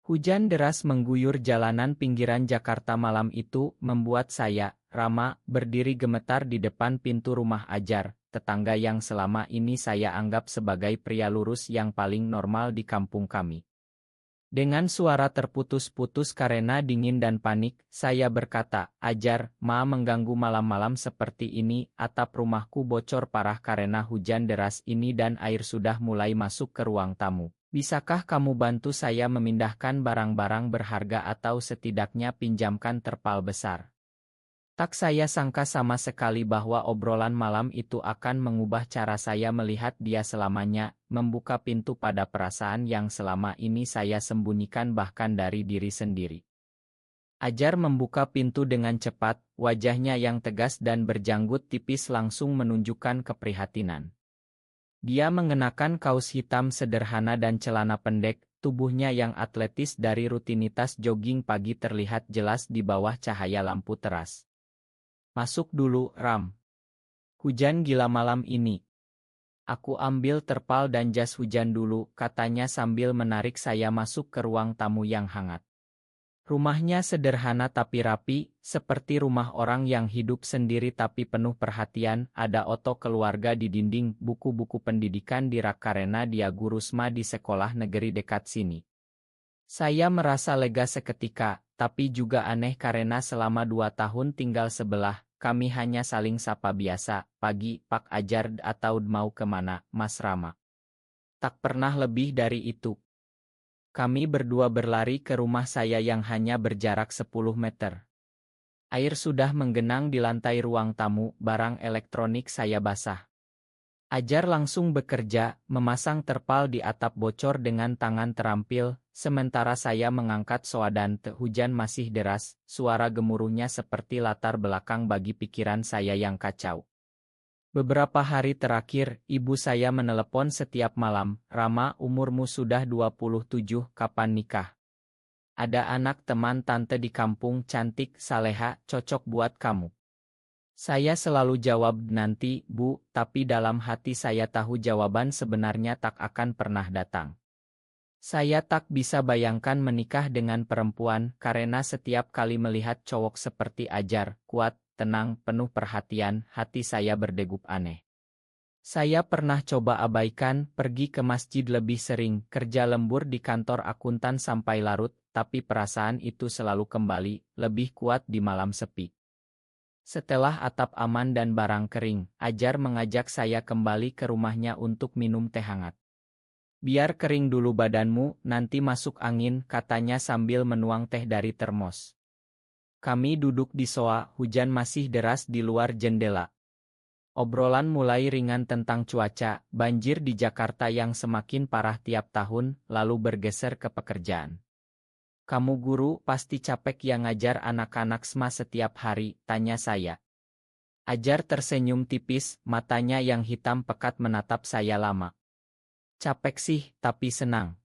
Hujan deras mengguyur jalanan pinggiran Jakarta malam itu membuat saya, Rama, berdiri gemetar di depan pintu rumah Ajar, tetangga yang selama ini saya anggap sebagai pria lurus yang paling normal di kampung kami. Dengan suara terputus-putus karena dingin dan panik, saya berkata, "Ajar, Ma mengganggu malam-malam seperti ini, atap rumahku bocor parah karena hujan deras ini dan air sudah mulai masuk ke ruang tamu. Bisakah kamu bantu saya memindahkan barang-barang berharga atau setidaknya pinjamkan terpal besar?" Tak saya sangka sama sekali bahwa obrolan malam itu akan mengubah cara saya melihat dia selamanya, membuka pintu pada perasaan yang selama ini saya sembunyikan bahkan dari diri sendiri. Ajar membuka pintu dengan cepat, wajahnya yang tegas dan berjanggut tipis langsung menunjukkan keprihatinan. Dia mengenakan kaos hitam sederhana dan celana pendek, tubuhnya yang atletis dari rutinitas jogging pagi terlihat jelas di bawah cahaya lampu teras. "Masuk dulu, Ram. Hujan gila malam ini. Aku ambil terpal dan jas hujan dulu," katanya sambil menarik saya masuk ke ruang tamu yang hangat. Rumahnya sederhana tapi rapi, seperti rumah orang yang hidup sendiri tapi penuh perhatian. Ada foto keluarga di dinding, buku-buku pendidikan di rak karena dia guru SMA di sekolah negeri dekat sini. Saya merasa lega seketika, tapi juga aneh karena selama 2 tahun tinggal sebelah, kami hanya saling sapa biasa, "Pagi, Pak Ajar," atau "Mau kemana, Mas Rama?" Tak pernah lebih dari itu. Kami berdua berlari ke rumah saya yang hanya berjarak 10 meter. Air sudah menggenang di lantai ruang tamu, barang elektronik saya basah. Ajar langsung bekerja, memasang terpal di atap bocor dengan tangan terampil, sementara saya mengangkat soa dan hujan masih deras, suara gemuruhnya seperti latar belakang bagi pikiran saya yang kacau. Beberapa hari terakhir, ibu saya menelepon setiap malam, "Rama, umurmu sudah 27, kapan nikah? Ada anak teman tante di kampung cantik, saleha, cocok buat kamu." Saya selalu jawab, "Nanti, Bu," tapi dalam hati saya tahu jawaban sebenarnya tak akan pernah datang. Saya tak bisa bayangkan menikah dengan perempuan karena setiap kali melihat cowok seperti Ajar, kuat, tenang, penuh perhatian, hati saya berdegup aneh. Saya pernah coba abaikan, pergi ke masjid lebih sering, kerja lembur di kantor akuntan sampai larut, tapi perasaan itu selalu kembali, lebih kuat di malam sepi. Setelah atap aman dan barang kering, Ajar mengajak saya kembali ke rumahnya untuk minum teh hangat. "Biar kering dulu badanmu, nanti masuk angin," katanya sambil menuang teh dari termos. Kami duduk di soa, hujan masih deras di luar jendela. Obrolan mulai ringan tentang cuaca, banjir di Jakarta yang semakin parah tiap tahun, lalu bergeser ke pekerjaan. "Kamu guru, pasti capek ya ngajar anak-anak SMA setiap hari?" tanya saya. Ajar tersenyum tipis, matanya yang hitam pekat menatap saya lama. "Capek sih, tapi senang.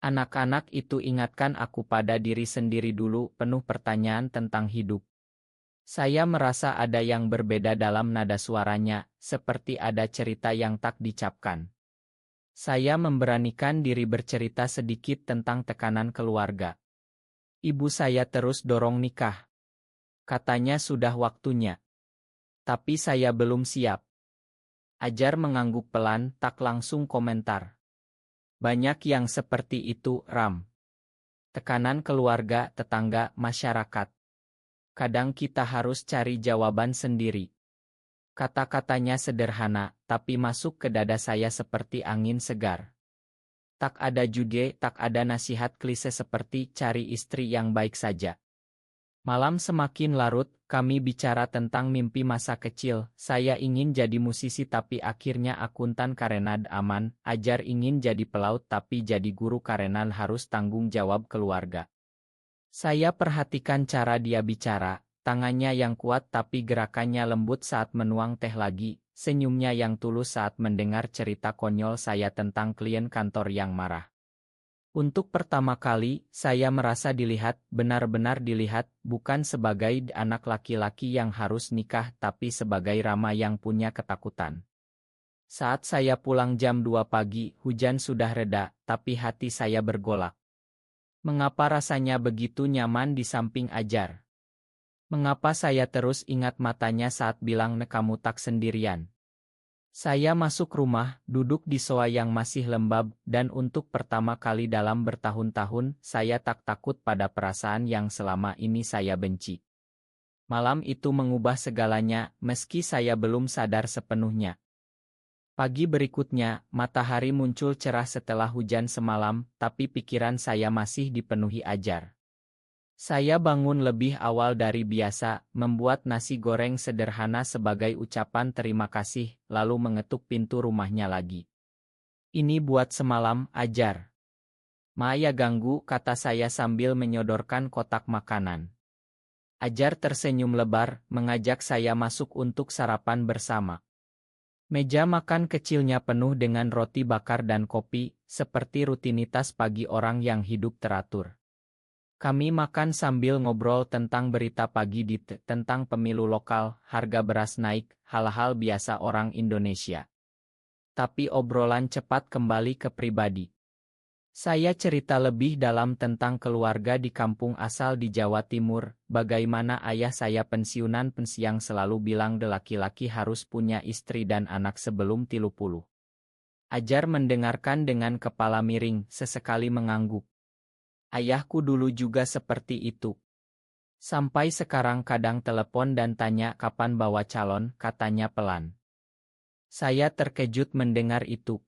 Anak-anak itu ingatkan aku pada diri sendiri dulu," penuh pertanyaan tentang hidup. Saya merasa ada yang berbeda dalam nada suaranya, seperti ada cerita yang tak dicapkan. Saya memberanikan diri bercerita sedikit tentang tekanan keluarga. "Ibu saya terus dorong nikah. Katanya sudah waktunya. Tapi saya belum siap." Ajar mengangguk pelan, tak langsung komentar. "Banyak yang seperti itu, Ram. Tekanan keluarga, tetangga, masyarakat. Kadang kita harus cari jawaban sendiri." Kata-katanya sederhana, tapi masuk ke dada saya seperti angin segar. Tak ada juga, tak ada nasihat klise seperti "cari istri yang baik saja." Malam semakin larut, kami bicara tentang mimpi masa kecil. Saya ingin jadi musisi tapi akhirnya akuntan karena aman. Ajar ingin jadi pelaut tapi jadi guru karena harus tanggung jawab keluarga. Saya perhatikan cara dia bicara, tangannya yang kuat tapi gerakannya lembut saat menuang teh lagi, senyumnya yang tulus saat mendengar cerita konyol saya tentang klien kantor yang marah. Untuk pertama kali, saya merasa dilihat, benar-benar dilihat, bukan sebagai anak laki-laki yang harus nikah tapi sebagai Rama yang punya ketakutan. Saat saya pulang jam 2 pagi, hujan sudah reda, tapi hati saya bergolak. Mengapa rasanya begitu nyaman di samping Ajar? Mengapa saya terus ingat matanya saat bilang kamu tak sendirian? Saya masuk rumah, duduk di sofa yang masih lembab, dan untuk pertama kali dalam bertahun-tahun, saya tak takut pada perasaan yang selama ini saya benci. Malam itu mengubah segalanya, meski saya belum sadar sepenuhnya. Pagi berikutnya, matahari muncul cerah setelah hujan semalam, tapi pikiran saya masih dipenuhi Ajar. Saya bangun lebih awal dari biasa, membuat nasi goreng sederhana sebagai ucapan terima kasih, lalu mengetuk pintu rumahnya lagi. Ini buat semalam, Ajar. Maya ganggu, kata saya sambil menyodorkan kotak makanan. Ajar tersenyum lebar, mengajak saya masuk untuk sarapan bersama. Meja makan kecilnya penuh dengan roti bakar dan kopi, seperti rutinitas pagi orang yang hidup teratur. Kami makan sambil ngobrol tentang berita pagi tentang pemilu lokal, harga beras naik, hal-hal biasa orang Indonesia. Tapi obrolan cepat kembali ke pribadi. Saya cerita lebih dalam tentang keluarga di kampung asal di Jawa Timur, bagaimana ayah saya pensiunan yang selalu bilang laki-laki harus punya istri dan anak sebelum 30. Ajar mendengarkan dengan kepala miring, sesekali mengangguk. Ayahku dulu juga seperti itu. Sampai sekarang kadang telepon dan tanya kapan bawa calon, katanya pelan. Saya terkejut mendengar itu.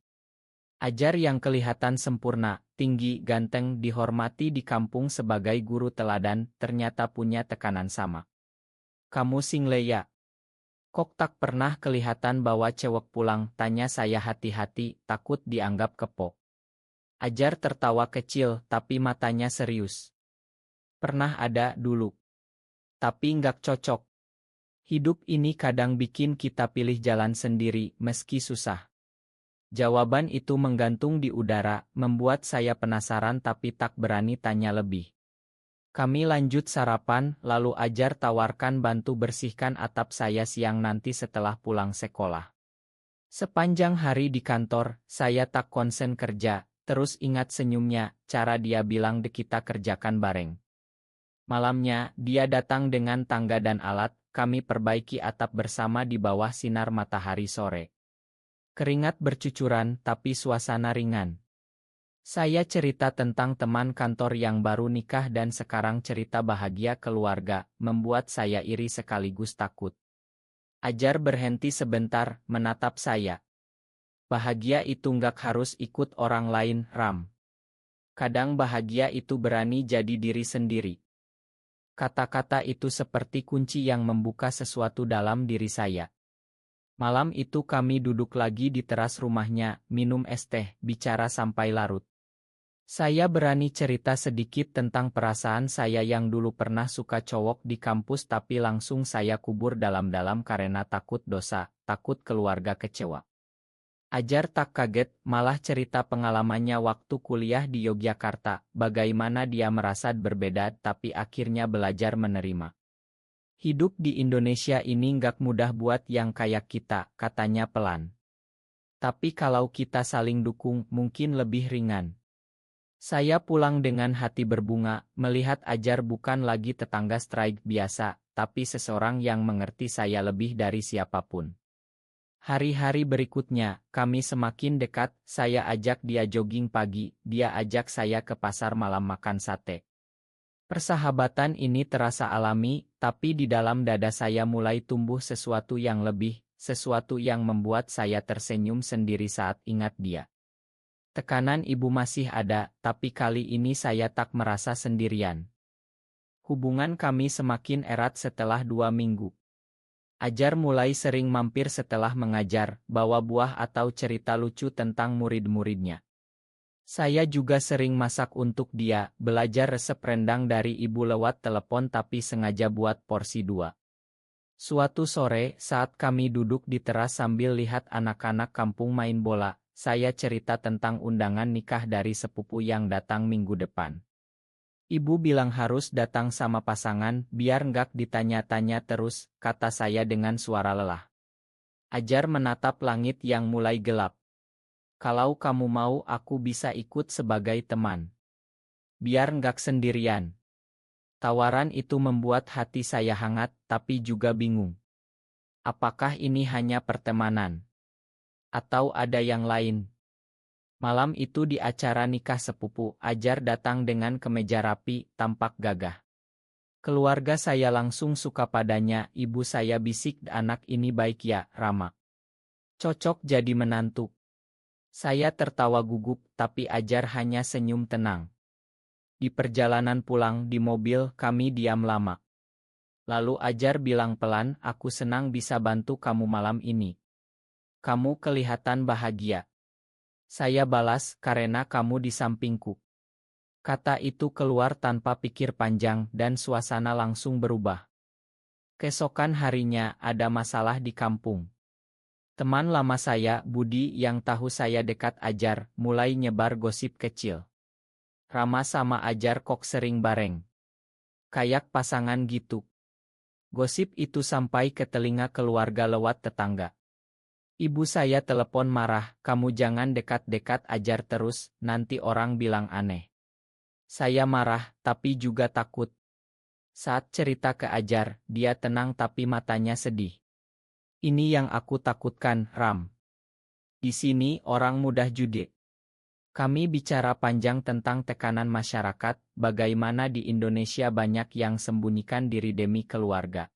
Ajar yang kelihatan sempurna, tinggi, ganteng, dihormati di kampung sebagai guru teladan, ternyata punya tekanan sama. Kamu single ya? Kok tak pernah kelihatan bawa cewek pulang, tanya saya hati-hati, takut dianggap kepo. Ajar tertawa kecil, tapi matanya serius. Pernah ada dulu. Tapi nggak cocok. Hidup ini kadang bikin kita pilih jalan sendiri, meski susah. Jawaban itu menggantung di udara, membuat saya penasaran tapi tak berani tanya lebih. Kami lanjut sarapan, lalu Ajar tawarkan bantu bersihkan atap saya siang nanti setelah pulang sekolah. Sepanjang hari di kantor, saya tak konsen kerja, terus ingat senyumnya, cara dia bilang kita kerjakan bareng. Malamnya, dia datang dengan tangga dan alat, kami perbaiki atap bersama di bawah sinar matahari sore. Keringat bercucuran, tapi suasana ringan. Saya cerita tentang teman kantor yang baru nikah dan sekarang cerita bahagia keluarga, membuat saya iri sekaligus takut. Ajar berhenti sebentar, menatap saya. Bahagia itu nggak harus ikut orang lain, Ram. Kadang bahagia itu berani jadi diri sendiri. Kata-kata itu seperti kunci yang membuka sesuatu dalam diri saya. Malam itu kami duduk lagi di teras rumahnya, minum es teh, bicara sampai larut. Saya berani cerita sedikit tentang perasaan saya yang dulu pernah suka cowok di kampus tapi langsung saya kubur dalam-dalam karena takut dosa, takut keluarga kecewa. Ajar tak kaget, malah cerita pengalamannya waktu kuliah di Yogyakarta, bagaimana dia merasa berbeda tapi akhirnya belajar menerima. Hidup di Indonesia ini nggak mudah buat yang kayak kita, katanya pelan. Tapi kalau kita saling dukung, mungkin lebih ringan. Saya pulang dengan hati berbunga, melihat Ajar bukan lagi tetangga strike biasa, tapi seseorang yang mengerti saya lebih dari siapapun. Hari-hari berikutnya, kami semakin dekat, saya ajak dia jogging pagi, dia ajak saya ke pasar malam makan sate. Persahabatan ini terasa alami, tapi di dalam dada saya mulai tumbuh sesuatu yang lebih, sesuatu yang membuat saya tersenyum sendiri saat ingat dia. Tekanan ibu masih ada, tapi kali ini saya tak merasa sendirian. Hubungan kami semakin erat setelah 2 minggu. Ajar mulai sering mampir setelah mengajar, bawa buah atau cerita lucu tentang murid-muridnya. Saya juga sering masak untuk dia, belajar resep rendang dari ibu lewat telepon tapi sengaja buat porsi 2. Suatu sore, saat kami duduk di teras sambil lihat anak-anak kampung main bola, saya cerita tentang undangan nikah dari sepupu yang datang minggu depan. Ibu bilang harus datang sama pasangan, biar nggak ditanya-tanya terus, kata saya dengan suara lelah. Ajar menatap langit yang mulai gelap. Kalau kamu mau aku bisa ikut sebagai teman. Biar nggak sendirian. Tawaran itu membuat hati saya hangat, tapi juga bingung. Apakah ini hanya pertemanan? Atau ada yang lain? Malam itu di acara nikah sepupu, Ajar datang dengan kemeja rapi, tampak gagah. Keluarga saya langsung suka padanya, ibu saya bisik, anak ini baik ya, Rama. Cocok jadi menantu. Saya tertawa gugup, tapi Ajar hanya senyum tenang. Di perjalanan pulang di mobil, kami diam lama. Lalu Ajar bilang pelan, aku senang bisa bantu kamu malam ini. Kamu kelihatan bahagia. Saya balas, karena kamu di sampingku. Kata itu keluar tanpa pikir panjang dan suasana langsung berubah. Keesokan harinya ada masalah di kampung. Teman lama saya, Budi, yang tahu saya dekat Ajar, mulai nyebar gosip kecil. Rama sama Ajar kok sering bareng. Kayak pasangan gitu. Gosip itu sampai ke telinga keluarga lewat tetangga. Ibu saya telepon marah, kamu jangan dekat-dekat Ajar terus, nanti orang bilang aneh. Saya marah, tapi juga takut. Saat cerita ke Ajar, dia tenang tapi matanya sedih. Ini yang aku takutkan, Ram. Di sini orang mudah judi. Kami bicara panjang tentang tekanan masyarakat, bagaimana di Indonesia banyak yang sembunyikan diri demi keluarga.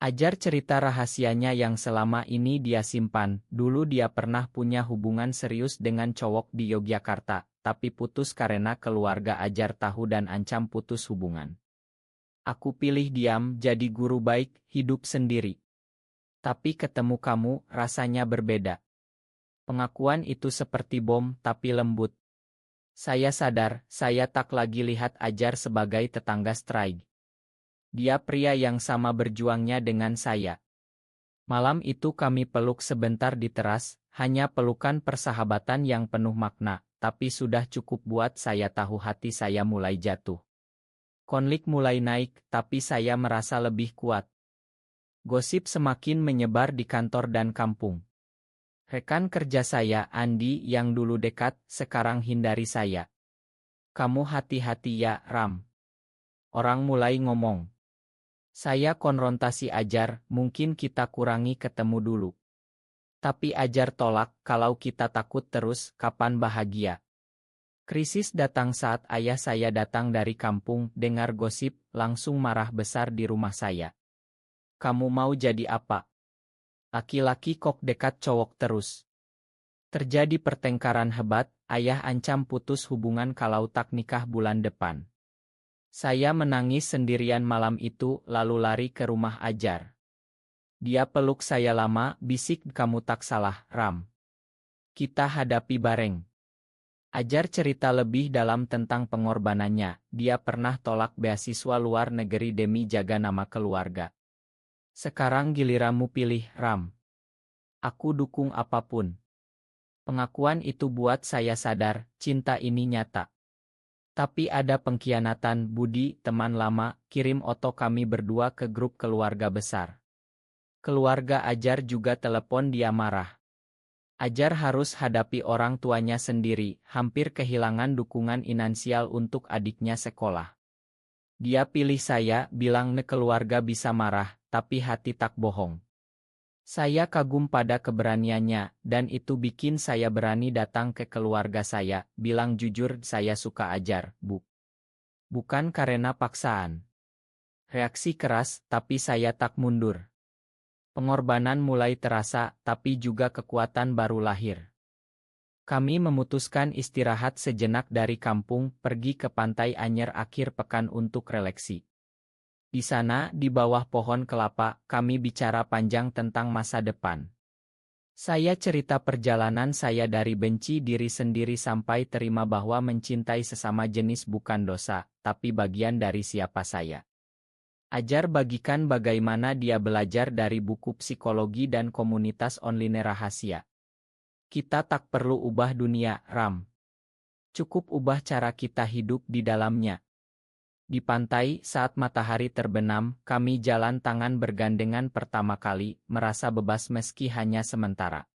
Ajar cerita rahasianya yang selama ini dia simpan. Dulu dia pernah punya hubungan serius dengan cowok di Yogyakarta, tapi putus karena keluarga Ajar tahu dan ancam putus hubungan. Aku pilih diam, jadi guru baik, hidup sendiri. Tapi ketemu kamu, rasanya berbeda. Pengakuan itu seperti bom, tapi lembut. Saya sadar, saya tak lagi lihat Ajar sebagai tetangga strike. Dia pria yang sama berjuangnya dengan saya. Malam itu kami peluk sebentar di teras, hanya pelukan persahabatan yang penuh makna, tapi sudah cukup buat saya tahu hati saya mulai jatuh. Konflik mulai naik, tapi saya merasa lebih kuat. Gosip semakin menyebar di kantor dan kampung. Rekan kerja saya, Andi, yang dulu dekat, sekarang hindari saya. Kamu hati-hati ya, Ram. Orang mulai ngomong. Saya konfrontasi Ajar, mungkin kita kurangi ketemu dulu. Tapi Ajar tolak, kalau kita takut terus, kapan bahagia? Krisis datang saat ayah saya datang dari kampung, dengar gosip, langsung marah besar di rumah saya. Kamu mau jadi apa? Laki-laki kok dekat cowok terus. Terjadi pertengkaran hebat, ayah ancam putus hubungan kalau tak nikah bulan depan. Saya menangis sendirian malam itu, lalu lari ke rumah Ajar. Dia peluk saya lama, bisik, kamu tak salah, Ram. Kita hadapi bareng. Ajar cerita lebih dalam tentang pengorbanannya, dia pernah tolak beasiswa luar negeri demi jaga nama keluarga. Sekarang giliranmu pilih, Ram. Aku dukung apapun. Pengakuan itu buat saya sadar, cinta ini nyata. Tapi ada pengkhianatan. Budi, teman lama, kirim foto kami berdua ke grup keluarga besar. Keluarga Ajar juga telepon, dia marah. Ajar harus hadapi orang tuanya sendiri, hampir kehilangan dukungan finansial untuk adiknya sekolah. Dia pilih saya, bilang keluarga bisa marah, tapi hati tak bohong. Saya kagum pada keberaniannya, dan itu bikin saya berani datang ke keluarga saya, bilang jujur, saya suka Ajar, Bu. Bukan karena paksaan. Reaksi keras, tapi saya tak mundur. Pengorbanan mulai terasa, tapi juga kekuatan baru lahir. Kami memutuskan istirahat sejenak dari kampung, pergi ke Pantai Anyer akhir pekan untuk releksi. Di sana, di bawah pohon kelapa, kami bicara panjang tentang masa depan. Saya cerita perjalanan saya dari benci diri sendiri sampai terima bahwa mencintai sesama jenis bukan dosa, tapi bagian dari siapa saya. Ajar bagikan bagaimana dia belajar dari buku psikologi dan komunitas online rahasia. Kita tak perlu ubah dunia, Ram. Cukup ubah cara kita hidup di dalamnya. Di pantai, saat matahari terbenam, kami jalan tangan bergandengan pertama kali, merasa bebas meski hanya sementara.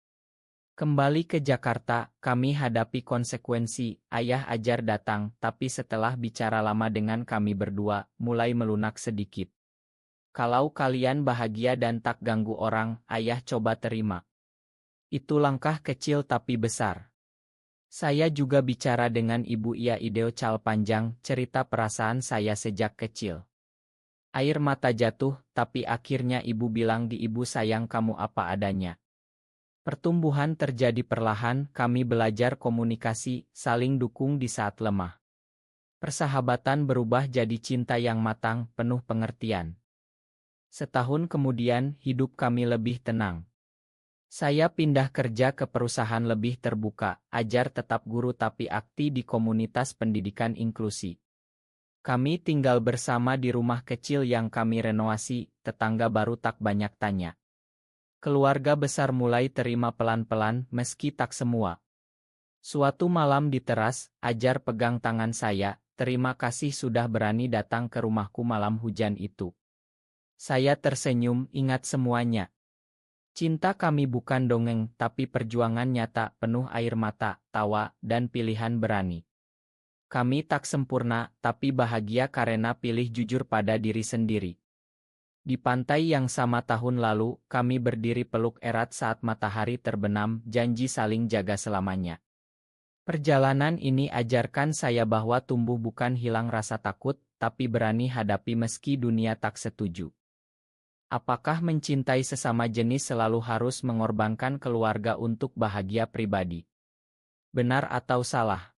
Kembali ke Jakarta, kami hadapi konsekuensi. Ayah Ajar datang, tapi setelah bicara lama dengan kami berdua, mulai melunak sedikit. Kalau kalian bahagia dan tak ganggu orang, ayah coba terima. Itu langkah kecil tapi besar. Saya juga bicara dengan Ibu Ia Ideo Cal panjang, cerita perasaan saya sejak kecil. Air mata jatuh, tapi akhirnya ibu bilang di ibu sayang kamu apa adanya. Pertumbuhan terjadi perlahan, kami belajar komunikasi, saling dukung di saat lemah. Persahabatan berubah jadi cinta yang matang, penuh pengertian. Setahun kemudian, hidup kami lebih tenang. Saya pindah kerja ke perusahaan lebih terbuka, Ajar tetap guru tapi aktif di komunitas pendidikan inklusi. Kami tinggal bersama di rumah kecil yang kami renovasi, tetangga baru tak banyak tanya. Keluarga besar mulai terima pelan-pelan, meski tak semua. Suatu malam di teras, Ajar pegang tangan saya, terima kasih sudah berani datang ke rumahku malam hujan itu. Saya tersenyum, ingat semuanya. Cinta kami bukan dongeng, tapi perjuangan nyata, penuh air mata, tawa, dan pilihan berani. Kami tak sempurna, tapi bahagia karena pilih jujur pada diri sendiri. Di pantai yang sama tahun lalu, kami berdiri peluk erat saat matahari terbenam, janji saling jaga selamanya. Perjalanan ini ajarkan saya bahwa tumbuh bukan hilang rasa takut, tapi berani hadapi meski dunia tak setuju. Apakah mencintai sesama jenis selalu harus mengorbankan keluarga untuk bahagia pribadi? Benar atau salah?